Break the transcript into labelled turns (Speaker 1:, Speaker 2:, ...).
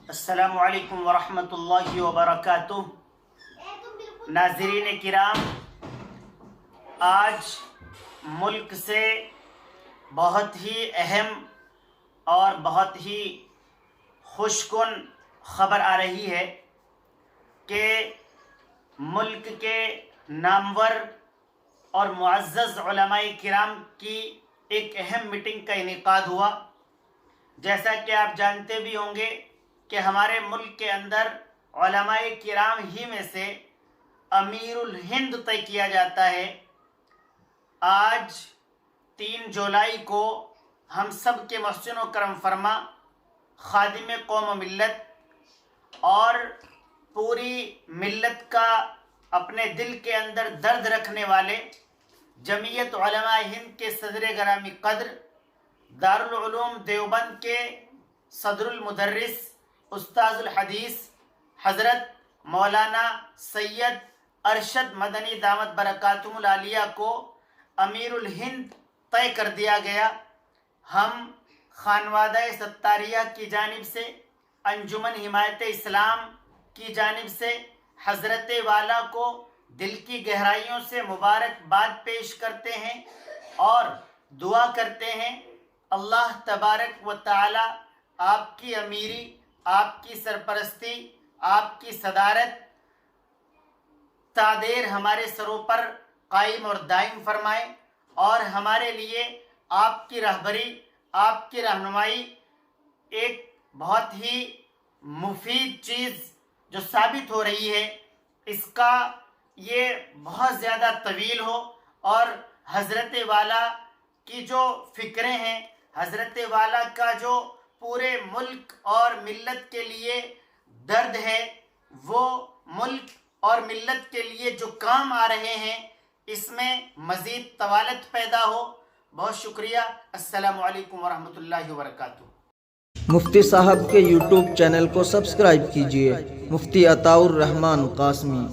Speaker 1: السلام علیکم ورحمۃ اللہ وبرکاتہ۔ ناظرین کرام، آج ملک سے بہت ہی اہم اور بہت ہی خوش کن خبر آ رہی ہے کہ ملک کے نامور اور معزز علماء کرام کی ایک اہم میٹنگ کا انعقاد ہوا۔ جیسا کہ آپ جانتے بھی ہوں گے کہ ہمارے ملک کے اندر علماء کرام ہی میں سے امیر الہند طے کیا جاتا ہے۔ آج 3 جولائی کو ہم سب کے محسن و کرم فرما خادم قوم و ملت اور پوری ملت کا اپنے دل کے اندر درد رکھنے والے جمعیت علماء ہند کے صدر گرامی قدر دارالعلوم دیوبند کے صدر المدرس استاذ الحدیث حضرت مولانا سید ارشد مدنی دامت برکاتہم العالیہ کو امیر الہند طے کر دیا گیا۔ ہم خانوادہ ستاریہ کی جانب سے، انجمن حمایت اسلام کی جانب سے حضرت والا کو دل کی گہرائیوں سے مبارکباد پیش کرتے ہیں اور دعا کرتے ہیں اللہ تبارک و تعالی آپ کی امیری، آپ کی سرپرستی، آپ کی صدارت تادیر ہمارے سروں پر قائم اور دائم فرمائے اور ہمارے لیے آپ کی رہبری، آپ کی رہنمائی ایک بہت ہی مفید چیز جو ثابت ہو رہی ہے، اس کا یہ بہت زیادہ طویل ہو اور حضرت والا کی جو فکریں ہیں، حضرت والا کا جو پورے ملک اور ملت کے لیے درد ہے، وہ ملک اور ملت کے لیے جو کام آ رہے ہیں اس میں مزید طوالت پیدا ہو۔ بہت شکریہ۔ السلام علیکم ورحمۃ اللہ وبرکاتہ۔
Speaker 2: مفتی صاحب کے یوٹیوب چینل کو سبسکرائب کیجئے، مفتی عطاء الرحمان قاسمی۔